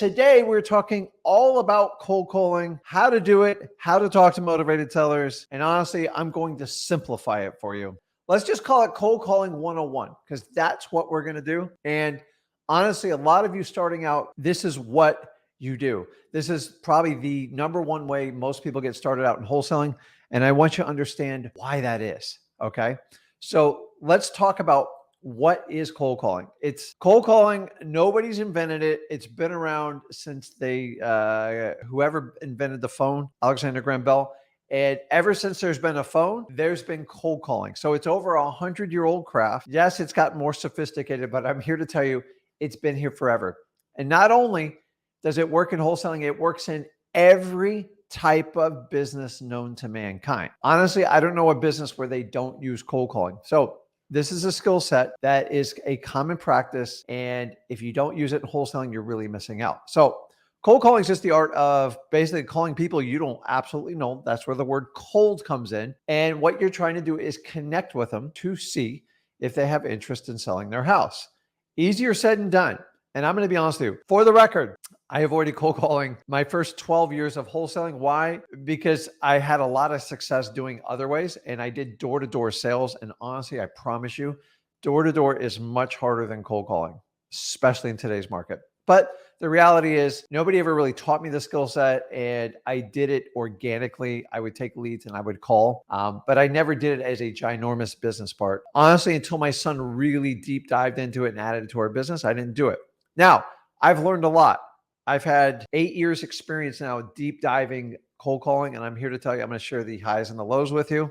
Today, we're talking all about cold calling, how to do it, how to talk to motivated sellers. And honestly, I'm going to simplify it for you. Let's just call it cold calling 101 because that's what we're going to do. And honestly, a lot of you starting out, this is what you do. This is probably the number one way most people get started out in wholesaling. And I want you to understand why that is. Okay. So let's talk about what is cold calling. It's cold calling. Nobody's invented it. It's been around since whoever invented the phone, Alexander Graham Bell. And ever since there's been a phone, there's been cold calling. So it's over 100-year-old craft. Yes, it's gotten more sophisticated, but I'm here to tell you it's been here forever. And not only does it work in wholesaling, it works in every type of business known to mankind. Honestly, I don't know a business where they don't use cold calling. So this is a skill set that is a common practice. And if you don't use it in wholesaling, you're really missing out. So cold calling is just the art of basically calling people you don't absolutely know. That's where the word cold comes in. And what you're trying to do is connect with them to see if they have interest in selling their house. Easier said than done. And I'm going to be honest with you, for the record, I avoided cold calling my first 12 years of wholesaling. Why? Because I had a lot of success doing other ways, and I did door-to-door sales. And honestly, I promise you, door-to-door is much harder than cold calling, especially in today's market. But the reality is nobody ever really taught me the skill set, and I did it organically. I would take leads and I would call, but I never did it as a ginormous business part. Honestly, until my son really deep dived into it and added it to our business, I didn't do it. Now, I've learned a lot. I've had 8 years experience now deep diving cold calling, and I'm here to tell you, I'm going to share the highs and the lows with you.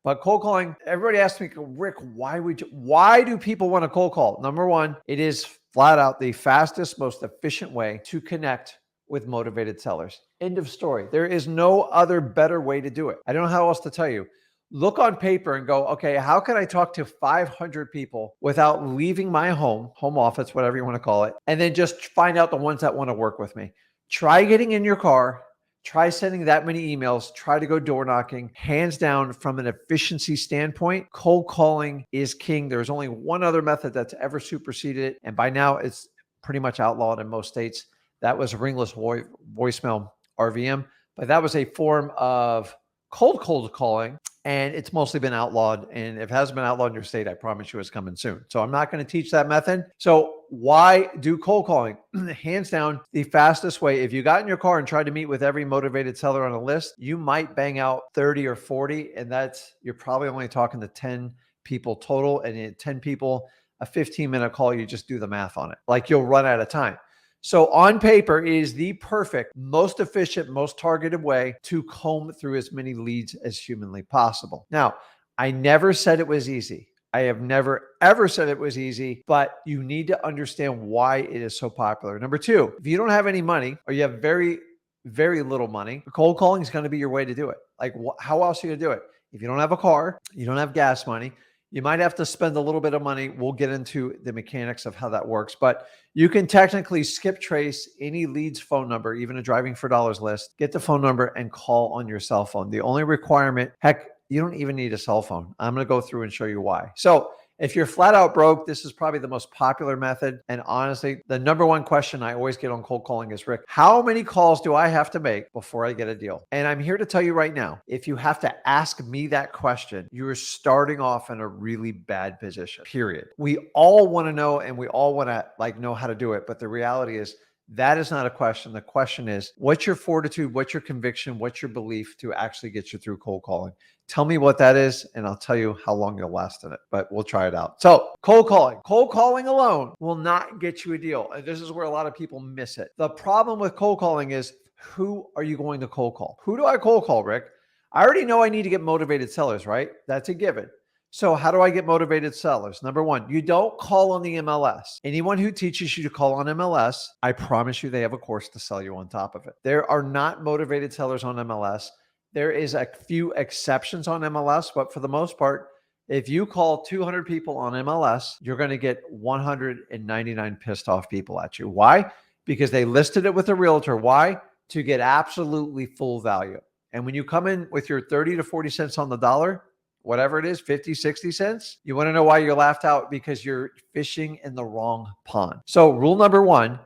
But cold calling, everybody asks me, Rick, why do people want to cold call? Number one, it is flat out the fastest, most efficient way to connect with motivated sellers. End of story. There is no other better way to do it. I don't know how else to tell you. Look on paper and go, okay, how can I talk to 500 people without leaving my home office, whatever you want to call it, and then just find out the ones that want to work with me. Try getting in your car, try sending that many emails, try to go door knocking. Hands down, from an efficiency standpoint, cold calling is king. There's only one other method that's ever superseded it, and by now it's pretty much outlawed in most states. That was ringless voicemail, RVM, but that was a form of cold calling. And it's mostly been outlawed. And if it hasn't been outlawed in your state, I promise you it's coming soon. So I'm not going to teach that method. So why do cold calling? Hands down, the fastest way. If you got in your car and tried to meet with every motivated seller on a list, you might bang out 30 or 40. And you're probably only talking to 10 people total. And in 10 people, a 15-minute call, you just do the math on it. Like you'll run out of time. So on paper is the perfect, most efficient, most targeted way to comb through as many leads as humanly possible. Now, I never said it was easy. I have never, ever said it was easy, but you need to understand why it is so popular. Number two, if you don't have any money or you have very, very little money, cold calling is going to be your way to do it. Like how else are you going to do it? If you don't have a car, you don't have gas money, you might have to spend a little bit of money. We'll get into the mechanics of how that works, but you can technically skip trace any lead's phone number, even a driving for dollars list, get the phone number and call on your cell phone. The only requirement, heck, you don't even need a cell phone. I'm going to go through and show you why. So if you're flat out broke, this is probably the most popular method. And honestly, the number one question I always get on cold calling is, Rick, how many calls do I have to make before I get a deal? And I'm here to tell you right now, if you have to ask me that question, you're starting off in a really bad position, period. We all want to know and we all want to know how to do it. But the reality is that is not a question. The question is, what's your fortitude? What's your conviction? What's your belief to actually get you through cold calling? Tell me what that is, and I'll tell you how long you'll last in it, but we'll try it out. So cold calling alone will not get you a deal. And this is where a lot of people miss it. The problem with cold calling is, who are you going to cold call? Who do I cold call, Rick? I already know I need to get motivated sellers, right? That's a given. So how do I get motivated sellers? Number one, you don't call on the MLS. Anyone who teaches you to call on MLS, I promise you they have a course to sell you on top of it. There are not motivated sellers on MLS. There is a few exceptions on MLS, but for the most part, if you call 200 people on MLS, you're going to get 199 pissed off people at you. Why? Because they listed it with a realtor. Why? To get absolutely full value. And when you come in with your 30 to 40 cents on the dollar, whatever it is, 50, 60 cents, you want to know why you're laughed out? Because you're fishing in the wrong pond. So rule number one,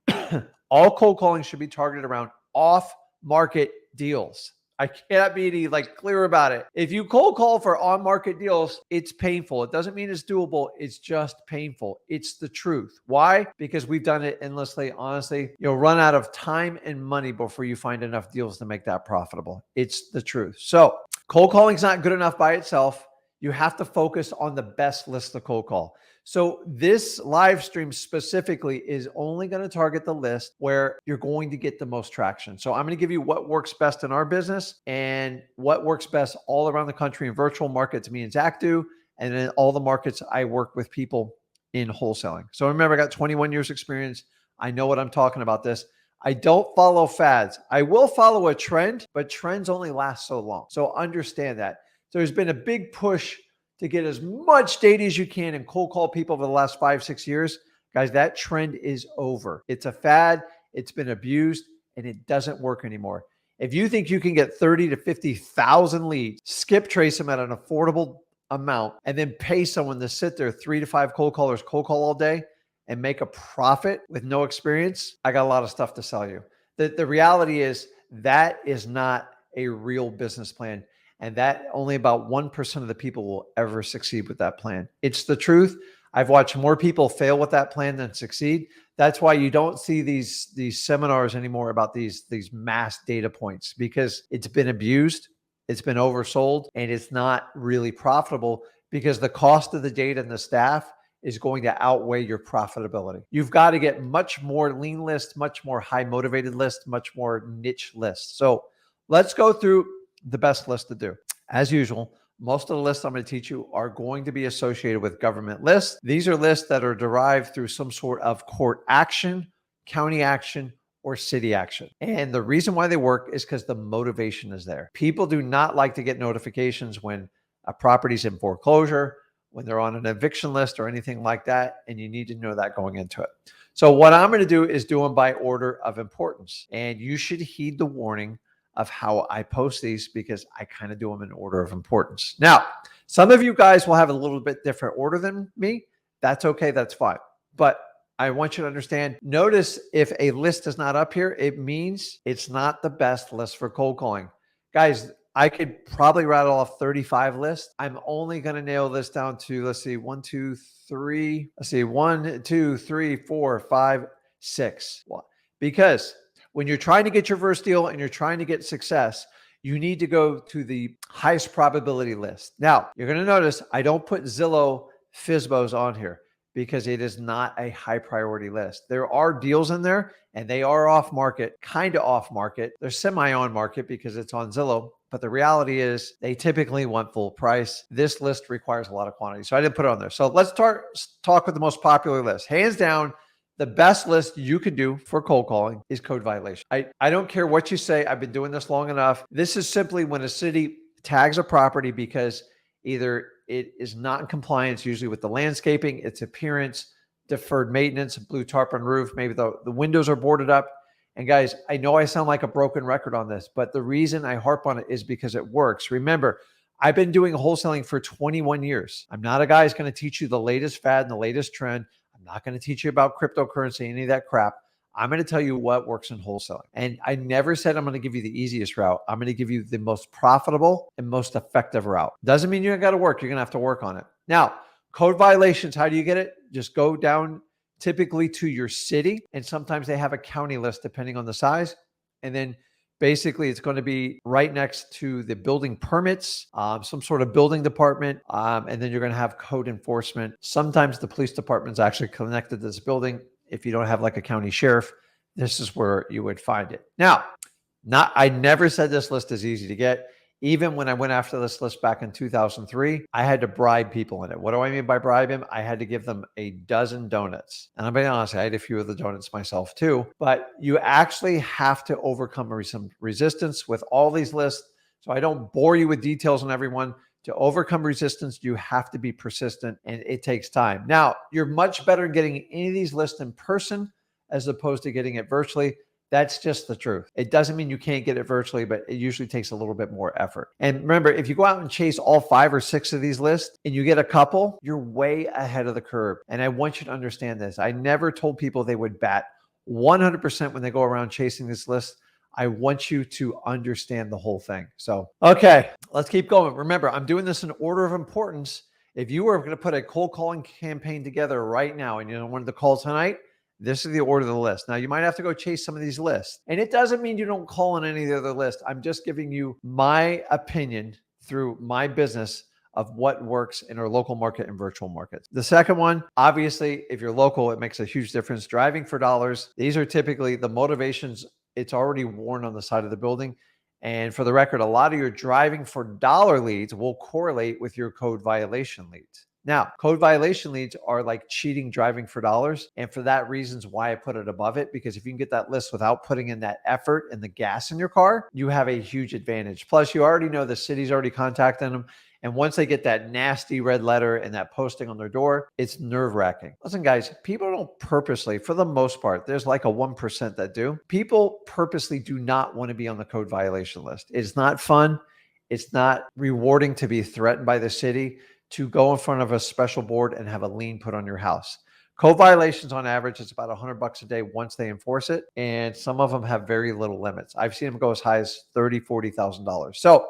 All cold calling should be targeted around off-market deals. I cannot be any clear about it. If you cold call for on-market deals, it's painful. It doesn't mean it's doable. It's just painful. It's the truth. Why? Because we've done it endlessly. Honestly, you'll run out of time and money before you find enough deals to make that profitable. It's the truth. So cold calling is not good enough by itself. You have to focus on the best list to cold call. So this live stream specifically is only going to target the list where you're going to get the most traction. So I'm going to give you what works best in our business and what works best all around the country in virtual markets, me and Zach do, and then all the markets I work with people in wholesaling. So remember, I got 21 years experience. I know what I'm talking about this. I don't follow fads. I will follow a trend, but trends only last so long. So understand that. So there's been a big push to get as much data as you can and cold call people over the last 5-6 years. Guys, that trend is over. It's a fad. It's been abused and it doesn't work anymore. If you think you can get 30 to 50,000 leads, skip trace them at an affordable amount, and then pay someone to sit there 3 to 5 cold callers, cold call all day and make a profit with no experience, I got a lot of stuff to sell you. The reality is that is not a real business plan. And that only about 1% of the people will ever succeed with that plan. It's the truth. I've watched more people fail with that plan than succeed. That's why you don't see these seminars anymore about these mass data points, because it's been abused, it's been oversold, and it's not really profitable because the cost of the data and the staff is going to outweigh your profitability. You've got to get much more lean lists, much more high motivated lists, much more niche lists. So let's go through the best list to do. As usual, most of the lists I'm going to teach you are going to be associated with government lists. These are lists that are derived through some sort of court action, county action, or city action. And the reason why they work is because the motivation is there. People do not like to get notifications when a property's in foreclosure, when they're on an eviction list or anything like that, and you need to know that going into it. So what I'm going to do is do them by order of importance, and you should heed the warning of how I post these because I kind of do them in order of importance. Now, some of you guys will have a little bit different order than me. That's okay. That's fine. But I want you to understand, notice if a list is not up here, it means it's not the best list for cold calling. Guys, I could probably rattle off 35 lists. I'm only going to nail this down to, let's see, 1, 2, 3. Let's see, 1, 2, 3, 4, 5, 6. Because when you're trying to get your first deal and you're trying to get success, you need to go to the highest probability list. Now, you're going to notice I don't put Zillow FSBOs on here because it is not a high priority list. There are deals in there and they are off market, kind of off market. They're semi on market because it's on Zillow. But the reality is they typically want full price. This list requires a lot of quantity. So I didn't put it on there. So let's talk with the most popular list. Hands down, the best list you can do for cold calling is code violation. I don't care what you say. I've been doing this long enough. This is simply when a city tags a property because either it is not in compliance, usually with the landscaping, its appearance, deferred maintenance, blue tarp on roof, maybe the windows are boarded up. And guys, I know I sound like a broken record on this, but the reason I harp on it is because it works. Remember, I've been doing wholesaling for 21 years. I'm not a guy who's going to teach you the latest fad and the latest trend. I'm not going to teach you about cryptocurrency, any of that crap. I'm going to tell you what works in wholesaling. And I never said I'm going to give you the easiest route. I'm going to give you the most profitable and most effective route. Doesn't mean you got to work. You're going to have to work on it. Now, code violations, how do you get it? Just go down typically to your city. And sometimes they have a county list depending on the size. And then basically it's going to be right next to the building permits, some sort of building department. And then you're going to have code enforcement. Sometimes the police department is actually connected to this building. If you don't have like a county sheriff, this is where you would find it. Now, I never said this list is easy to get. Even when I went after this list back in 2003, I had to bribe people in it. What do I mean by bribe him? I had to give them a dozen donuts. And I'm being honest, I had a few of the donuts myself too. But you actually have to overcome some resistance with all these lists. So I don't bore you with details on everyone. To overcome resistance, you have to be persistent and it takes time. Now, you're much better at getting any of these lists in person as opposed to getting it virtually. That's just the truth. It doesn't mean you can't get it virtually, but it usually takes a little bit more effort. And remember, if you go out and chase all 5 or 6 of these lists and you get a couple, you're way ahead of the curve. And I want you to understand this. I never told people they would bat 100% when they go around chasing this list, I want you to understand the whole thing. So, okay, let's keep going. Remember, I'm doing this in order of importance. If you were going to put a cold calling campaign together right now and you wanted to call tonight, this is the order of the list. Now, you might have to go chase some of these lists. And it doesn't mean you don't call on any of the other lists. I'm just giving you my opinion through my business of what works in our local market and virtual markets. The second one, obviously, if you're local, it makes a huge difference. Driving for dollars. These are typically the motivations. It's already worn on the side of the building. And for the record, a lot of your driving for dollar leads will correlate with your code violation leads. Now, code violation leads are like cheating driving for dollars. And for that reason's why I put it above it, because if you can get that list without putting in that effort and the gas in your car, you have a huge advantage. Plus, you already know the city's already contacting them. And once they get that nasty red letter and that posting on their door, it's nerve-wracking. Listen, guys, people don't purposely, for the most part, there's like a 1% that do. People purposely do not want to be on the code violation list. It's not fun. It's not rewarding to be threatened by the city to go in front of a special board and have a lien put on your house. Code violations on average, it's about $100 a day once they enforce it. And some of them have very little limits. I've seen them go as high as $30,000, $40,000. So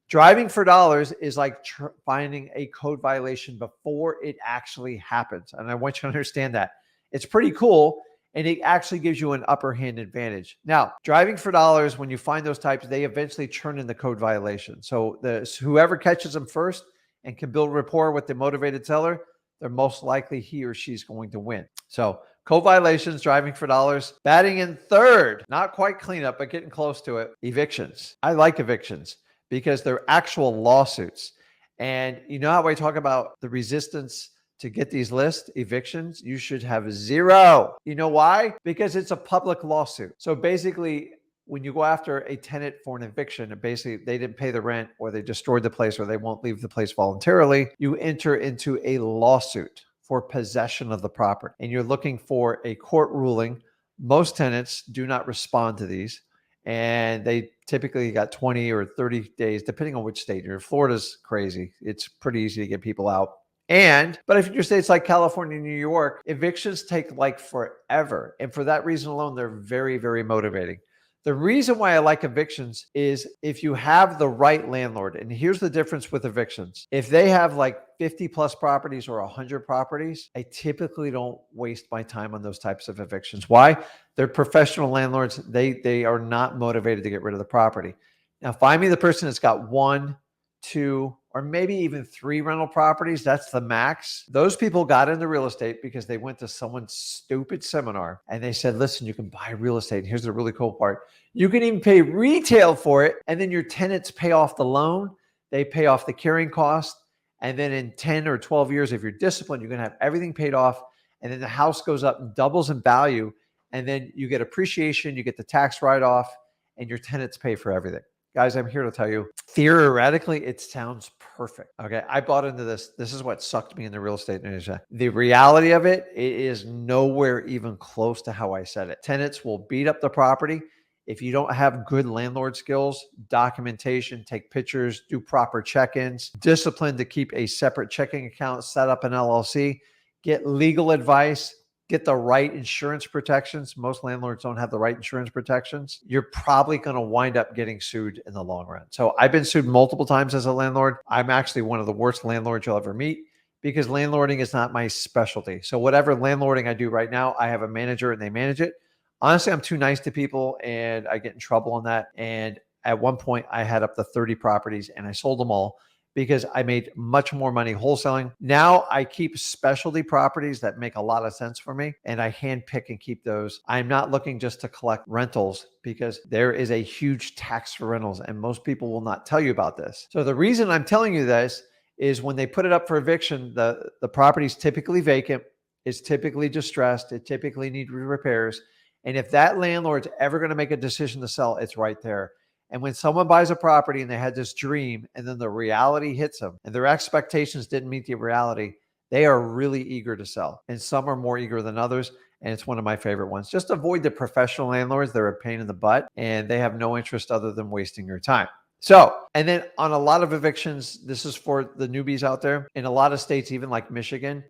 driving for dollars is like finding a code violation before it actually happens. And I want you to understand that. It's pretty cool. And it actually gives you an upper hand advantage. Now, driving for dollars, when you find those types, they eventually turn into code violations. So whoever catches them first and can build rapport with the motivated seller, they're most likely he or she's going to win. So code violations, driving for dollars. Batting in third, not quite cleanup, but getting close to it. Evictions. I like evictions because they're actual lawsuits. And you know how I talk about the resistance to get these lists, evictions? You should have zero. You know why? Because it's a public lawsuit. So basically, when you go after a tenant for an eviction, and basically they didn't pay the rent or they destroyed the place or they won't leave the place voluntarily, you enter into a lawsuit for possession of the property. And you're looking for a court ruling. Most tenants do not respond to these. And they typically got 20 or 30 days, depending on which state you're in. Florida's crazy. It's pretty easy to get people out. But if your states like California and New York, evictions take like forever. And for that reason alone, they're very, very motivating. The reason why I like evictions is if you have the right landlord, and here's the difference with evictions. If they have like 50 plus properties or 100 properties, I typically don't waste my time on those types of evictions. Why? They're professional landlords. They are not motivated to get rid of the property. Now, find me the person that's got 1, 2, or maybe even 3 rental properties. That's the max. Those people got into real estate because they went to someone's stupid seminar and they said, listen, you can buy real estate. And here's the really cool part. You can even pay retail for it. And then your tenants pay off the loan. They pay off the carrying cost. And then in 10 or 12 years, if you're disciplined, you're going to have everything paid off. And then the house goes up and doubles in value. And then you get appreciation, you get the tax write-off, and your tenants pay for everything. Guys, I'm here to tell you, theoretically, it sounds perfect. Okay, I bought into this. This is what sucked me into real estate in Asia. The reality of it is nowhere even close to how I said it. Tenants will beat up the property. If you don't have good landlord skills, documentation, take pictures, do proper check-ins, discipline to keep a separate checking account, set up an LLC, get legal advice, get the right insurance protections. Most landlords don't have the right insurance protections. You're probably going to wind up getting sued in the long run. So I've been sued multiple times as a landlord. I'm actually one of the worst landlords you'll ever meet because landlording is not my specialty. So whatever landlording I do right now, I have a manager and they manage it. Honestly, I'm too nice to people and I get in trouble on that. And at one point I had up to 30 properties and I sold them all because I made much more money wholesaling. Now I keep specialty properties that make a lot of sense for me and I handpick and keep those. I'm not looking just to collect rentals because there is a huge tax for rentals and most people will not tell you about this. So the reason I'm telling you this is when they put it up for eviction, the property is typically vacant, it's typically distressed, it typically needs repairs. And if that landlord's ever going to make a decision to sell, it's right there. And when someone buys a property and they had this dream and then the reality hits them and their expectations didn't meet the reality, they are really eager to sell. And some are more eager than others. And it's one of my favorite ones. Just avoid the professional landlords. They're a pain in the butt and they have no interest other than wasting your time. So, and then on a lot of evictions, this is for the newbies out there. In a lot of states, even like Michigan,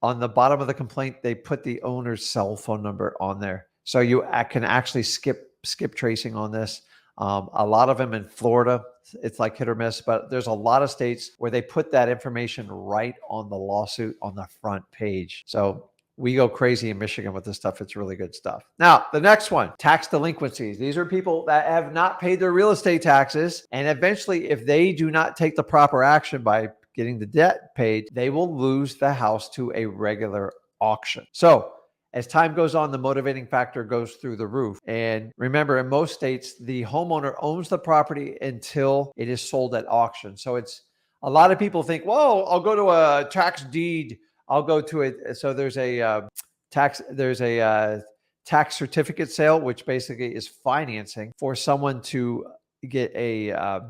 on the bottom of the complaint, they put the owner's cell phone number on there. So you can actually skip tracing on this. A lot of them in Florida, it's like hit or miss, but there's a lot of states where they put that information right on the lawsuit on the front page. So we go crazy in Michigan with this stuff. It's really good stuff. Now, the next one, tax delinquencies. These are people that have not paid their real estate taxes. And eventually, if they do not take the proper action by getting the debt paid, they will lose the house to a regular auction. So as time goes on, the motivating factor goes through the roof. And remember, in most states, the homeowner owns the property until it is sold at auction. So it's a lot of people think, well, I'll go to a tax deed. I'll go to it. So there's a tax certificate sale, which basically is financing for someone to get a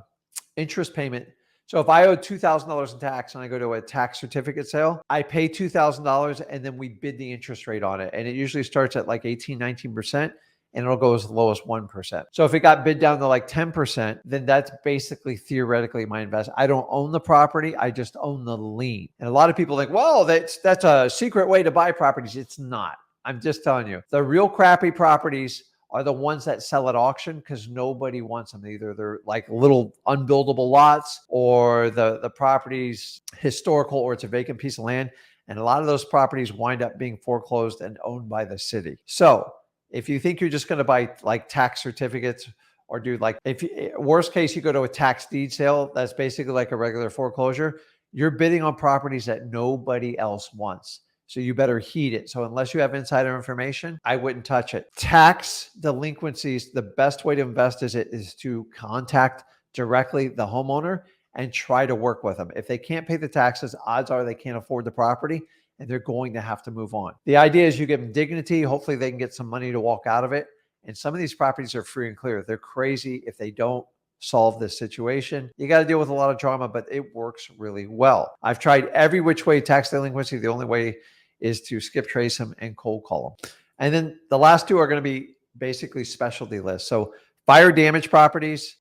interest payment. So if I owe $2,000 in tax and I go to a tax certificate sale, I pay $2,000 and then we bid the interest rate on it. And it usually starts at like 18, 19%. And it'll go as low as 1%. So if it got bid down to like 10%, then that's basically theoretically my investment. I don't own the property. I just own the lien. And a lot of people think, well, that's a secret way to buy properties. It's not. I'm just telling you, the real crappy properties are the ones that sell at auction because nobody wants them. Either they're like little unbuildable lots or the property's historical or it's a vacant piece of land. And a lot of those properties wind up being foreclosed and owned by the city. So if you think you're just going to buy like tax certificates or do like, worst case, you go to a tax deed sale, that's basically like a regular foreclosure. You're bidding on properties that nobody else wants. So you better heed it. So unless you have insider information, I wouldn't touch it. Tax delinquencies, the best way to invest is to contact directly the homeowner and try to work with them. If they can't pay the taxes, odds are they can't afford the property and they're going to have to move on. The idea is you give them dignity. Hopefully they can get some money to walk out of it. And some of these properties are free and clear. They're crazy if they don't solve this situation. You got to deal with a lot of drama, but it works really well. I've tried every which way tax delinquency. The only way is to skip trace them and cold call them. And then the last two are going to be basically specialty lists. So fire damage properties,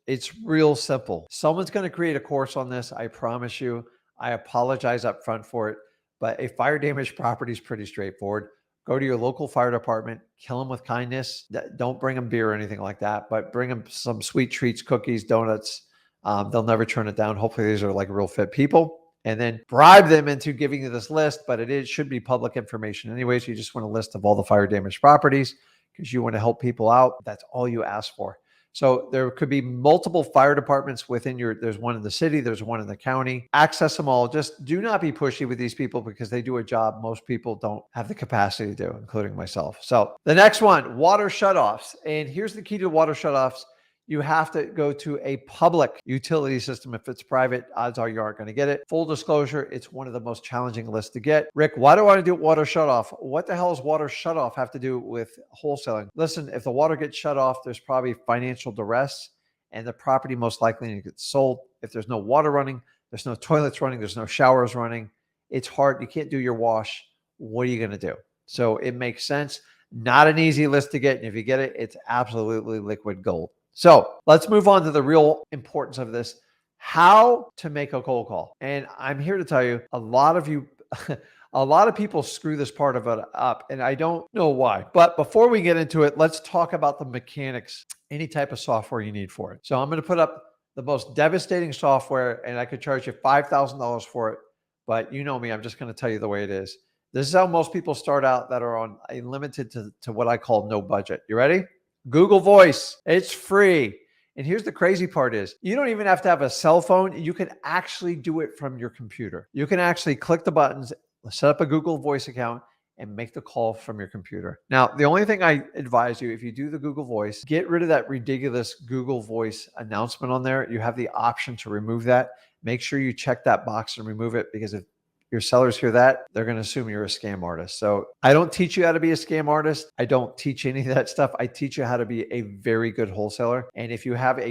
it's real simple. Someone's going to create a course on this. I promise you. I apologize up front for it, but a fire damage property is pretty straightforward. Go to your local fire department, kill them with kindness. Don't bring them beer or anything like that, but bring them some sweet treats, cookies, donuts. They'll never turn it down. Hopefully these are like real fit people. And then bribe them into giving you this list, but it should be public information anyway. So you just want a list of all the fire damaged properties because you want to help people out. That's all you ask for. So there could be multiple fire departments within there's one in the city, there's one in the county. Access them all. Just do not be pushy with these people because they do a job most people don't have the capacity to do, including myself. So the next one, water shutoffs. And here's the key to water shutoffs. You have to go to a public utility system. If it's private, odds are you aren't going to get it. Full disclosure, it's one of the most challenging lists to get. Rick, why do I want to do water shutoff? What the hell does water shutoff have to do with wholesaling? Listen, if the water gets shut off, there's probably financial duress and the property most likely to get sold. If there's no water running, there's no toilets running, there's no showers running. It's hard. You can't do your wash. What are you going to do? So it makes sense. Not an easy list to get. And if you get it, it's absolutely liquid gold. So let's move on to the real importance of this, how to make a cold call. And I'm here to tell you, a lot of people screw this part of it up, and I don't know why. But before we get into it, let's talk about the mechanics, any type of software you need for it. So I'm going to put up the most devastating software, and I could charge you $5,000 for it. But you know me, I'm just going to tell you the way it is. This is how most people start out that are on a limited to what I call no budget. You ready? Google Voice, it's free. And here's the crazy part is you don't even have to have a cell phone. You can actually do it from your computer. You can actually click the buttons, set up a Google Voice account, and make the call from your computer. Now, the only thing I advise you, if you do the Google Voice, get rid of that ridiculous Google Voice announcement on there. You have the option to remove that. Make sure you check that box and remove it, because if your sellers hear that, they're going to assume you're a scam artist. So I don't teach you how to be a scam artist. I don't teach any of that stuff. I teach you how to be a very good wholesaler. And if you have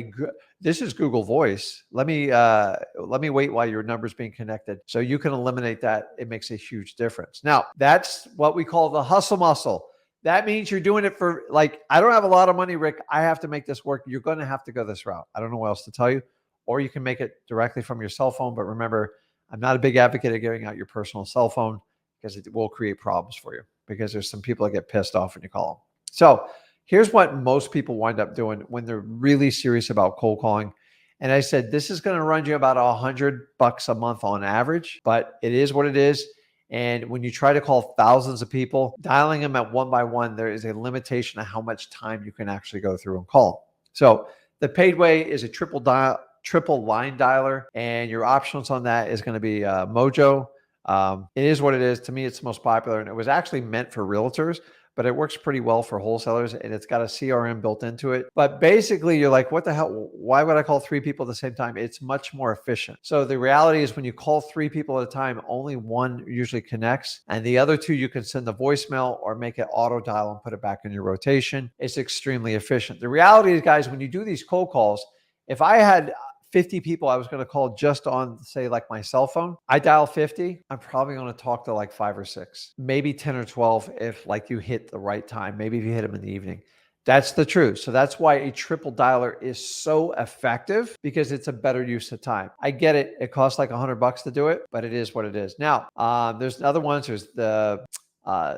this is Google Voice. Let me wait while your number's being connected. So you can eliminate that. It makes a huge difference. Now, that's what we call the hustle muscle. That means you're doing it for I don't have a lot of money, Rick. I have to make this work. You're going to have to go this route. I don't know what else to tell you. Or you can make it directly from your cell phone. But remember, I'm not a big advocate of giving out your personal cell phone because it will create problems for you, because there's some people that get pissed off when you call So here's what most people wind up doing when they're really serious about cold calling. And I said, this is going to run you about $100 a month on average, but it is what it is. And when you try to call thousands of people, dialing them at one by one, there is a limitation of how much time you can actually go through and call. So the paid way is a triple line dialer, and your options on that is going to be Mojo. It is what it is. To me, it's the most popular, and it was actually meant for realtors, but it works pretty well for wholesalers, and it's got a CRM built into it. But basically, you're like, what the hell? Why would I call three people at the same time? It's much more efficient. So the reality is when you call three people at a time, only one usually connects, and the other two, you can send the voicemail or make it auto dial and put it back in your rotation. It's extremely efficient. The reality is, guys, when you do these cold calls, if I had 50 people I was going to call just on, say, like my cell phone, I dial 50, I'm probably going to talk to like 5 or 6, maybe 10 or 12 if like you hit the right time, maybe if you hit them in the evening. That's the truth. So that's why a triple dialer is so effective, because it's a better use of time. I get it. It costs like $100 to do it, but it is what it is. Now, there's other ones. There's the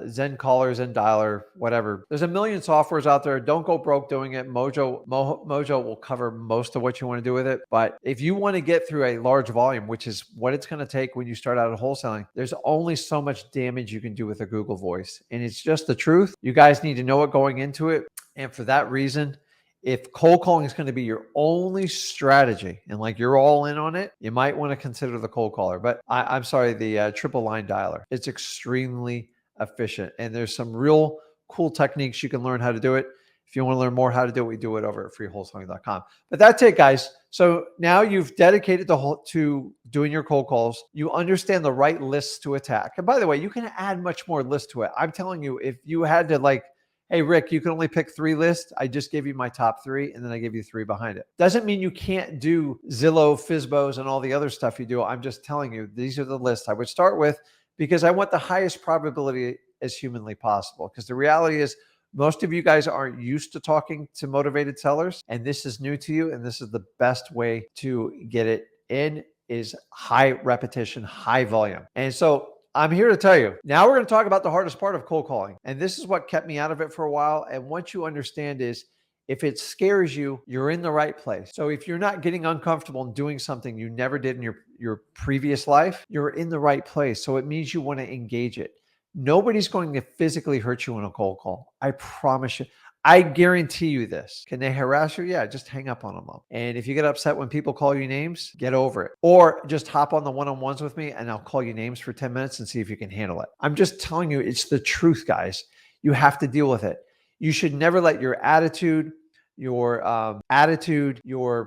Zen Caller, Zen Dialer, whatever. There's a million softwares out there. Don't go broke doing it. Mojo will cover most of what you want to do with it. But if you want to get through a large volume, which is what it's going to take when you start out at wholesaling, there's only so much damage you can do with a Google Voice. And it's just the truth. You guys need to know it going into it. And for that reason, if cold calling is going to be your only strategy and like you're all in on it, you might want to consider the cold caller. But I'm sorry, the triple line dialer. It's extremely efficient. And there's some real cool techniques you can learn how to do it. If you want to learn more how to do it, we do it over at freewholesaling.com. But that's it, guys. So now you've dedicated to doing your cold calls. You understand the right lists to attack. And by the way, you can add much more lists to it. I'm telling you, if you had to like, hey, Rick, you can only pick 3 lists. I just gave you my top 3, and then I gave you 3 behind it. Doesn't mean you can't do Zillow, Fizbos, and all the other stuff you do. I'm just telling you, these are the lists I would start with, because I want the highest probability as humanly possible. Because the reality is, most of you guys aren't used to talking to motivated sellers, and this is new to you, and this is the best way to get it in, is high repetition, high volume. And so I'm here to tell you, now we're going to talk about the hardest part of cold calling. And this is what kept me out of it for a while. And what you understand is, if it scares you, you're in the right place. So if you're not getting uncomfortable and doing something you never did in your previous life, you're in the right place. So it means you want to engage it. Nobody's going to physically hurt you in a cold call. I promise you. I guarantee you this. Can they harass you? Yeah, just hang up on them. And if you get upset when people call you names, get over it. Or just hop on the one-on-ones with me and I'll call you names for 10 minutes and see if you can handle it. I'm just telling you, it's the truth, guys. You have to deal with it. You should never let your attitude, your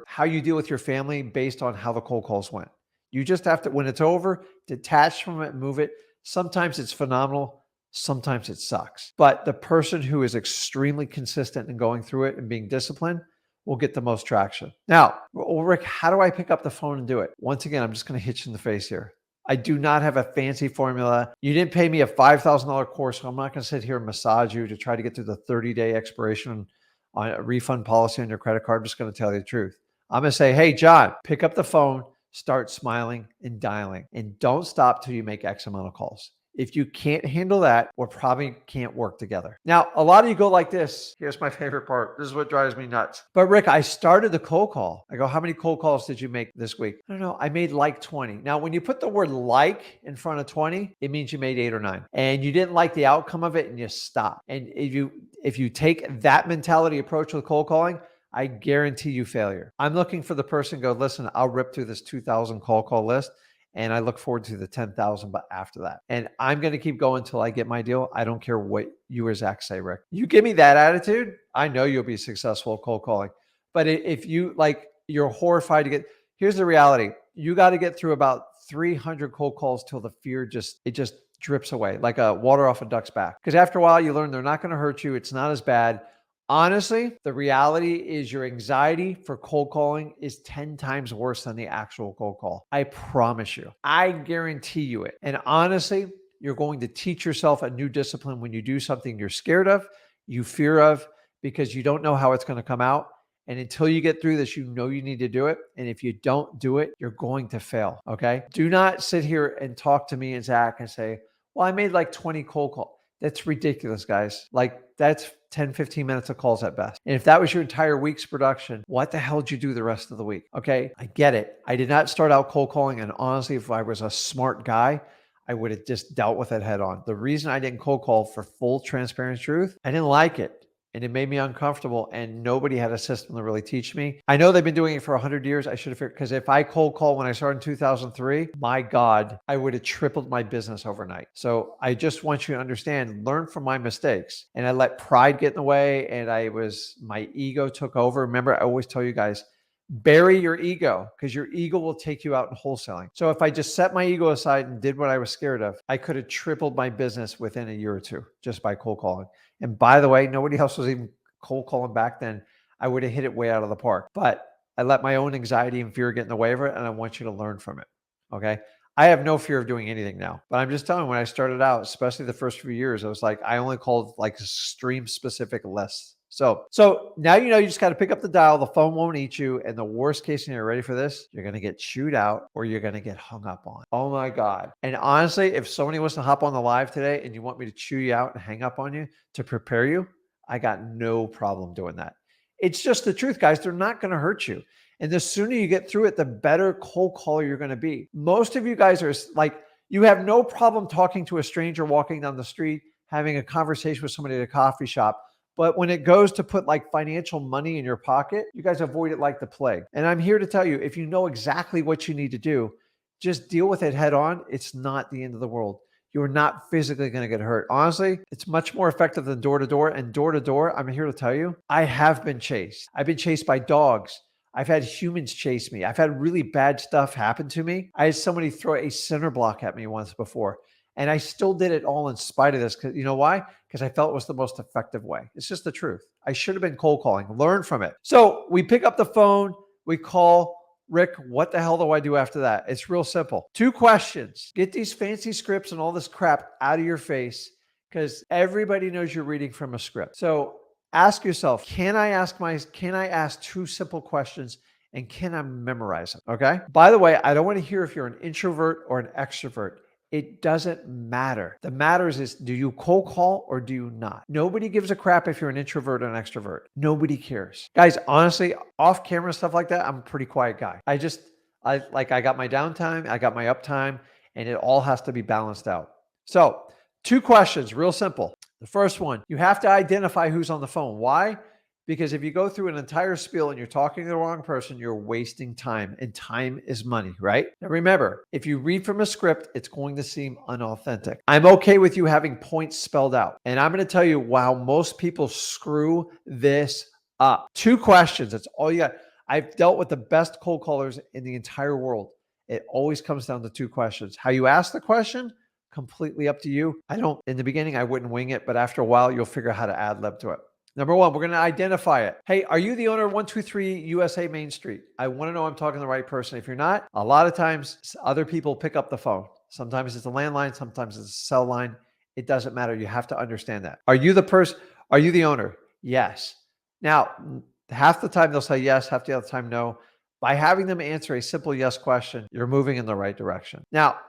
how you deal with your family based on how the cold calls went. You just have to, when it's over, detach from it, move it. Sometimes it's phenomenal. Sometimes it sucks. But the person who is extremely consistent in going through it and being disciplined will get the most traction. Now, well, Rick, how do I pick up the phone and do it? Once again, I'm just going to hit you in the face here. I do not have a fancy formula. You didn't pay me a $5,000 course, so I'm not going to sit here and massage you to try to get through the 30-day expiration on a refund policy on your credit card. I'm just going to tell you the truth. I'm going to say, hey, John, pick up the phone, start smiling and dialing, and don't stop till you make X amount of calls. If you can't handle that, we probably can't work together. Now, a lot of you go like this. Here's my favorite part. This is what drives me nuts. But Rick, I started the cold call. I go, how many cold calls did you make this week? I don't know. I made like 20. Now, when you put the word like in front of 20, it means you made 8 or 9. And you didn't like the outcome of it and you stop. And if you take that mentality approach with cold calling, I guarantee you failure. I'm looking for the person to go, listen, I'll rip through this 2,000 call list. And I look forward to the 10,000, but after that. And I'm going to keep going until I get my deal. I don't care what you or Zach say, Rick. You give me that attitude, I know you'll be successful at cold calling. But if you like, you're horrified to get, here's the reality. You got to get through about 300 cold calls till the fear just drips away like a water off a duck's back. Because after a while, you learn they're not going to hurt you. It's not as bad. Honestly, the reality is your anxiety for cold calling is 10 times worse than the actual cold call. I promise you. I guarantee you it. And honestly, you're going to teach yourself a new discipline when you do something you're scared of, you fear of, because you don't know how it's going to come out. And until you get through this, you know you need to do it. And if you don't do it, you're going to fail. Okay? Do not sit here and talk to me and Zach and say, well, I made like 20 cold calls. That's ridiculous, guys. Like that's 10, 15 minutes of calls at best. And if that was your entire week's production, what the hell did you do the rest of the week? Okay, I get it. I did not start out cold calling. And honestly, if I was a smart guy, I would have just dealt with it head on. The reason I didn't cold call, for full transparent truth, I didn't like it. And it made me uncomfortable, and nobody had a system to really teach me. I know they've been doing it for 100 years. I should have figured, because if I cold call when I started in 2003, my God, I would have tripled my business overnight. So I just want you to understand, learn from my mistakes. And I let pride get in the way, and my ego took over. Remember, I always tell you guys, bury your ego, because your ego will take you out in wholesaling. So if I just set my ego aside and did what I was scared of, I could have tripled my business within a year or two just by cold calling. And by the way, nobody else was even cold calling back then. I would have hit it way out of the park, but I let my own anxiety and fear get in the way of it. And I want you to learn from it. Okay. I have no fear of doing anything now, but I'm just telling you, when I started out, especially the first few years, I was like, I only called like extreme specific lists. So now you just got to pick up the dial. The phone won't eat you. And the worst case scenario, ready for this? You're going to get chewed out, or you're going to get hung up on. Oh my God. And honestly, if somebody wants to hop on the live today and you want me to chew you out and hang up on you to prepare you, I got no problem doing that. It's just the truth, guys. They're not going to hurt you. And the sooner you get through it, the better cold caller you're going to be. Most of you guys are like, you have no problem talking to a stranger walking down the street, having a conversation with somebody at a coffee shop. But when it goes to put like financial money in your pocket, you guys avoid it like the plague. And I'm here to tell you, if you know exactly what you need to do, just deal with it head on. It's not the end of the world. You're not physically going to get hurt. Honestly, it's much more effective than door to door. And door to door, I'm here to tell you, I have been chased. I've been chased by dogs. I've had humans chase me. I've had really bad stuff happen to me. I had somebody throw a center block at me once before. And I still did it all in spite of this. Because you know why? Because I felt it was the most effective way. It's just the truth. I should have been cold calling. Learn from it. So we pick up the phone. We call. Rick, what the hell do I do after that? It's real simple. 2 questions. Get these fancy scripts and all this crap out of your face, because everybody knows you're reading from a script. So ask yourself, can I ask 2 simple questions, and can I memorize them? Okay. By the way, I don't want to hear if you're an introvert or an extrovert. It doesn't matter. The matters is, do you cold call or do you not? Nobody gives a crap if you're an introvert or an extrovert. Nobody cares. Guys, honestly, off camera stuff like that, I'm a pretty quiet guy. I got my downtime, I got my uptime, and it all has to be balanced out. So 2 questions, real simple. The first one, you have to identify who's on the phone. Why? Because if you go through an entire spiel and you're talking to the wrong person, you're wasting time, and time is money, right? Now remember, if you read from a script, it's going to seem unauthentic. I'm okay with you having points spelled out. And I'm going to tell you how most people screw this up. 2 questions. That's all you got. I've dealt with the best cold callers in the entire world. It always comes down to 2 questions. How you ask the question, completely up to you. In the beginning, I wouldn't wing it, but after a while, you'll figure out how to ad lib to it. Number 1, we're going to identify it. Hey, are you the owner of 123 USA Main Street? I want to know I'm talking to the right person. If you're not, a lot of times other people pick up the phone. Sometimes it's a landline, sometimes it's a cell line. It doesn't matter. You have to understand that. Are you the person? Are you the owner? Yes. Now, half the time they'll say yes, half the other time no. By having them answer a simple yes question, you're moving in the right direction. Now,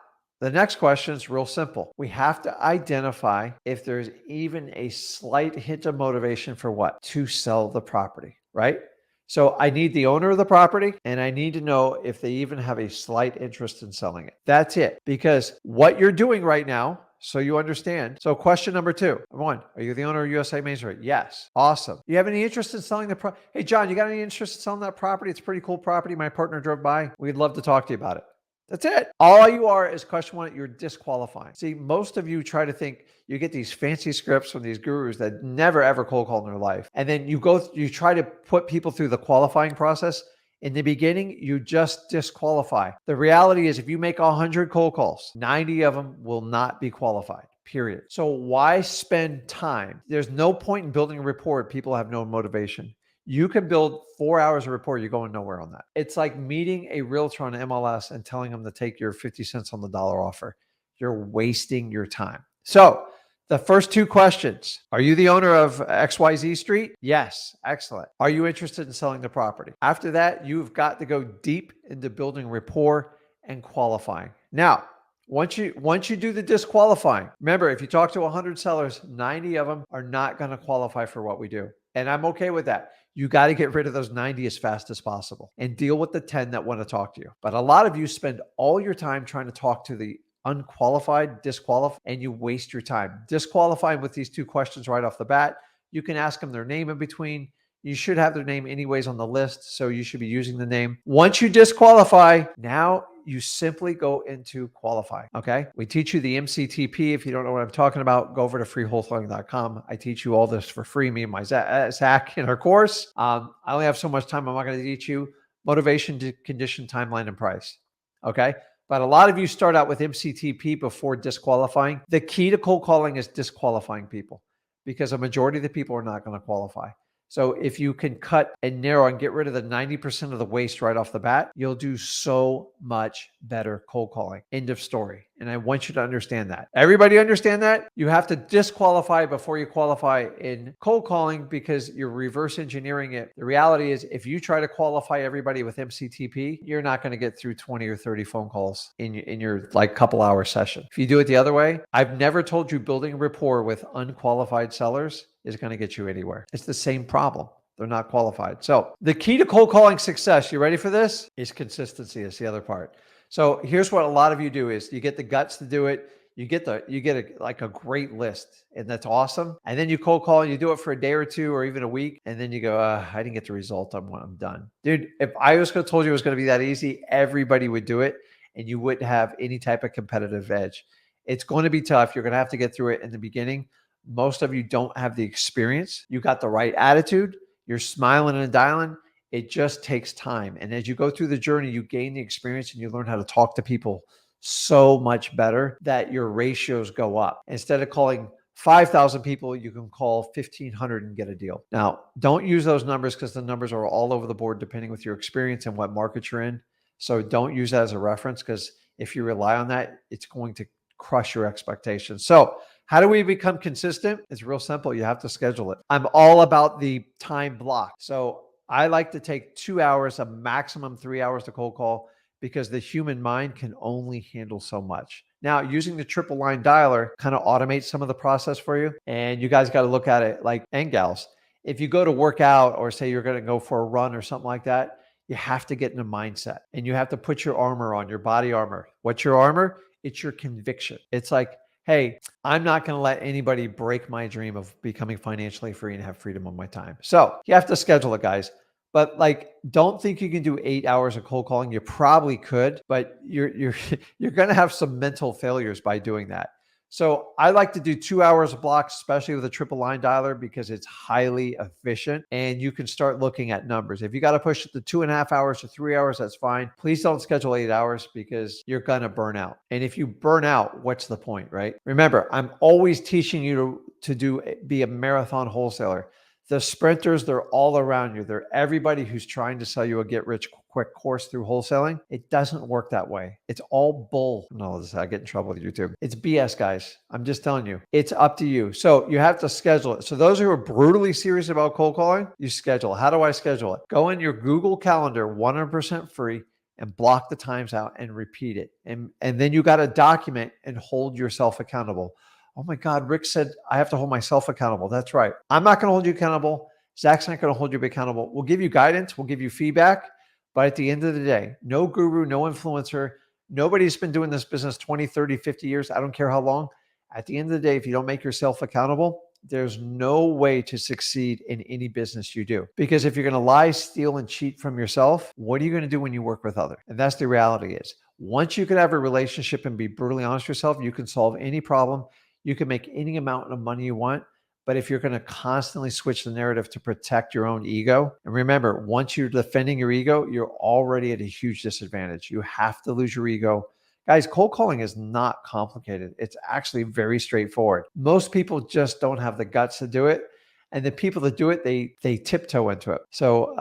the next question is real simple. We have to identify if there's even a slight hint of motivation for what? To sell the property, right? So I need the owner of the property, and I need to know if they even have a slight interest in selling it. That's it. Because what you're doing right now, so you understand. So question number 2. 1, are you the owner of USA Main Street? Yes. Awesome. You have any interest in selling the property? Hey, John, you got any interest in selling that property? It's a pretty cool property. My partner drove by. We'd love to talk to you about it. That's it. All you are is question 1, you're disqualifying. See, most of you try to think you get these fancy scripts from these gurus that never ever cold call in their life. And then you try to put people through the qualifying process. In the beginning, you just disqualify. The reality is if you make 100 cold calls, 90 of them will not be qualified. Period. So why spend time? There's no point in building a rapport if people have no motivation. You can build 4 hours of rapport. You're going nowhere on that. It's like meeting a realtor on MLS and telling them to take your 50 cents on the dollar offer. You're wasting your time. So the first 2 questions, are you the owner of XYZ Street? Yes. Excellent. Are you interested in selling the property? After that, you've got to go deep into building rapport and qualifying. Now, Once you do the disqualifying, remember, if you talk to 100 sellers, 90 of them are not going to qualify for what we do. And I'm okay with that. You got to get rid of those 90 as fast as possible and deal with the 10 that want to talk to you. But a lot of you spend all your time trying to talk to the unqualified, disqualified, and you waste your time. Disqualifying with these two questions right off the bat. You can ask them their name in between. You should have their name anyways on the list, so you should be using the name. Once you disqualify, now you simply go into qualify. Okay. We teach you the MCTP. If you don't know what I'm talking about, go over to freewholesaling.com. I teach you all this for free, me and my Zach in our course. I only have so much time. I'm not going to teach you motivation, condition, timeline, and price. Okay. But a lot of you start out with MCTP before disqualifying. The key to cold calling is disqualifying people because a majority of the people are not going to qualify. So if you can cut and narrow and get rid of the 90% of the waste right off the bat, you'll do so much better cold calling. End of story. And I want you to understand that. Everybody understand that? You have to disqualify before you qualify in cold calling because you're reverse engineering it. The reality is if you try to qualify everybody with MCTP, you're not going to get through 20 or 30 phone calls in your like couple hour session. If you do it the other way, I've never told you building rapport with unqualified sellers is going to get you anywhere. It's the same problem. They're not qualified. So the key to cold calling success, you ready for this? Is consistency. Is the other part. So here's what a lot of you do is you get the guts to do it. You get a great list and that's awesome. And then you cold call and you do it for a day or two or even a week. And then you go, I didn't get the result. I'm done. Dude, if I was going to told you it was going to be that easy, everybody would do it and you wouldn't have any type of competitive edge. It's going to be tough. You're going to have to get through it in the beginning. Most of you don't have the experience. You got the right attitude. You're smiling and dialing. It just takes time. And as you go through the journey, you gain the experience and you learn how to talk to people so much better that your ratios go up. Instead of calling 5,000 people, you can call 1,500 and get a deal. Now, don't use those numbers because the numbers are all over the board depending with your experience and what market you're in. So don't use that as a reference because if you rely on that, it's going to crush your expectations. So how do we become consistent? It's real simple. You have to schedule it. I'm all about the time block. So I like to take 2 hours, a maximum 3 hours to cold call because the human mind can only handle so much. Now, using the triple line dialer kind of automates some of the process for you. And you guys got to look at it like, and gals, if you go to work out or say you're going to go for a run or something like that, you have to get in a mindset and you have to put your armor on, your body armor. What's your armor? It's your conviction. It's like, hey, I'm not going to let anybody break my dream of becoming financially free and have freedom on my time. So you have to schedule it, guys. But like, don't think you can do 8 hours of cold calling. You probably could, but you're going to have some mental failures by doing that. So I like to do 2 hours of blocks, especially with a triple line dialer because it's highly efficient and you can start looking at numbers. If you got to push it to 2.5 hours to 3 hours, that's fine. Please don't schedule 8 hours because you're going to burn out. And if you burn out, what's the point, right? Remember, I'm always teaching you to be a marathon wholesaler. The sprinters, they're all around you. They're everybody who's trying to sell you a get rich quick course through wholesaling. It doesn't work that way. It's all bull. No, I get in trouble with YouTube. It's BS, guys. I'm just telling you. It's up to you. So you have to schedule it. So those who are brutally serious about cold calling, you schedule. How do I schedule it? Go in your Google Calendar, 100% free, and block the times out and repeat it. And then you got to document and hold yourself accountable. Oh my God, Rick said I have to hold myself accountable. That's right. I'm not going to hold you accountable. Zach's not going to hold you accountable. We'll give you guidance. We'll give you feedback. But at the end of the day, no guru, no influencer, nobody's been doing this business 20, 30, 50 years. I don't care how long. At the end of the day, if you don't make yourself accountable, there's no way to succeed in any business you do. Because if you're going to lie, steal, and cheat from yourself, what are you going to do when you work with others? And that's the reality is. Once you can have a relationship and be brutally honest with yourself, you can solve any problem. You can make any amount of money you want. But if you're going to constantly switch the narrative to protect your own ego, and remember, once you're defending your ego, you're already at a huge disadvantage. You have to lose your ego. Guys, cold calling is not complicated. It's actually very straightforward. Most people just don't have the guts to do it. And the people that do it, they tiptoe into it. So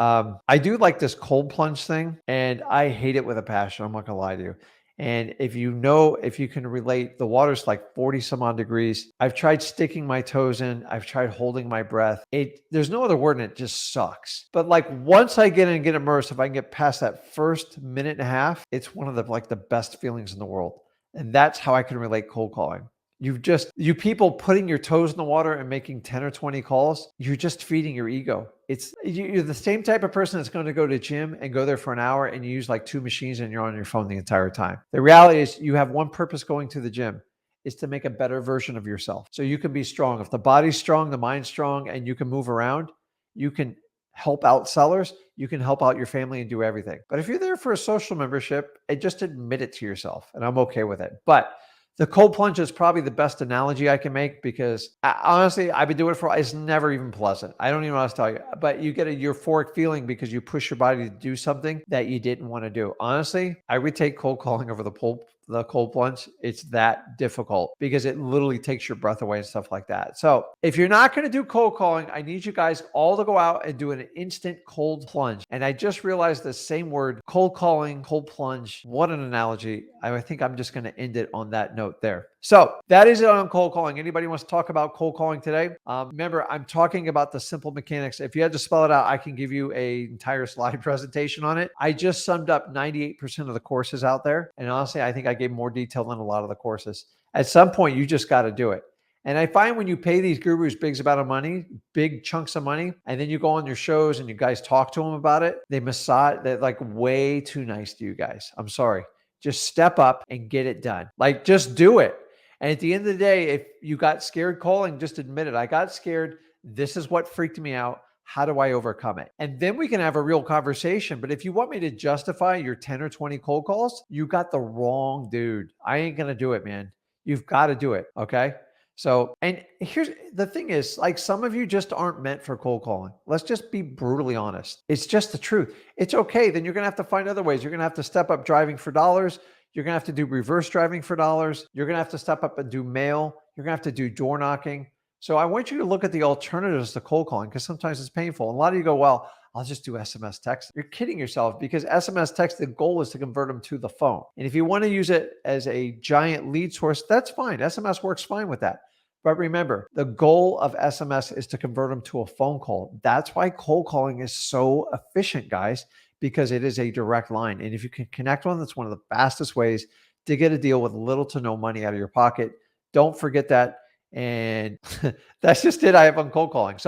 I do like this cold plunge thing, and I hate it with a passion. I'm not going to lie to you. And if you can relate, the water's like 40 some odd degrees. I've tried sticking my toes in. I've tried holding my breath. There's no other word in it. It just sucks. But like once I get in and get immersed, if I can get past that first minute and a half, it's one of the best feelings in the world. And that's how I can relate cold calling. You people putting your toes in the water and making 10 or 20 calls, you're just feeding your ego. You're the same type of person that's going to go to the gym and go there for an hour and you use like two machines and you're on your phone the entire time. The reality is you have one purpose going to the gym is to make a better version of yourself. So you can be strong. If the body's strong, the mind's strong, and you can move around, you can help out sellers, you can help out your family and do everything. But if you're there for a social membership, just admit it to yourself, and I'm okay with it. But the cold plunge is probably the best analogy I can make because honestly, I've been doing it it's never even pleasant. I don't even know what to tell you, but you get a euphoric feeling because you push your body to do something that you didn't want to do. Honestly, I would take cold calling over the cold plunge. It's that difficult because it literally takes your breath away and stuff like that. So if you're not going to do cold calling, I need you guys all to go out and do an instant cold plunge. And I just realized the same word, cold calling, cold plunge. What an analogy. I think I'm just going to end it on that note there. So that is it on cold calling. Anybody wants to talk about cold calling today? Remember, I'm talking about the simple mechanics. If you had to spell it out, I can give you an entire slide presentation on it. I just summed up 98% of the courses out there. And honestly, I think I gave more detail than a lot of the courses. At some point, you just got to do it. And I find when you pay these gurus big chunks of money, and then you go on your shows and you guys talk to them about it, they're like way too nice to you guys. I'm sorry. Just step up and get it done. Like, just do it. And at the end of the day, if you got scared calling, just admit it. I got scared. This is what freaked me out. How do I overcome it? And then we can have a real conversation. But if you want me to justify your 10 or 20 cold calls, you got the wrong dude. I ain't going to do it, man. You've got to do it. Okay. So, and here's the thing is, like, some of you just aren't meant for cold calling. Let's just be brutally honest. It's just the truth. It's okay. Then you're going to have to find other ways. You're going to have to step up driving for dollars. You're going to have to do reverse driving for dollars. You're going to have to step up and do mail. You're going to have to do door knocking. So I want you to look at the alternatives to cold calling because sometimes it's painful. And a lot of you go, well, I'll just do SMS text. You're kidding yourself because SMS text, the goal is to convert them to the phone. And if you want to use it as a giant lead source, that's fine. SMS works fine with that. But remember, the goal of SMS is to convert them to a phone call. That's why cold calling is so efficient, guys, because it is a direct line. And if you can connect one, that's one of the fastest ways to get a deal with little to no money out of your pocket. Don't forget that. And that's just it I have on cold calling. So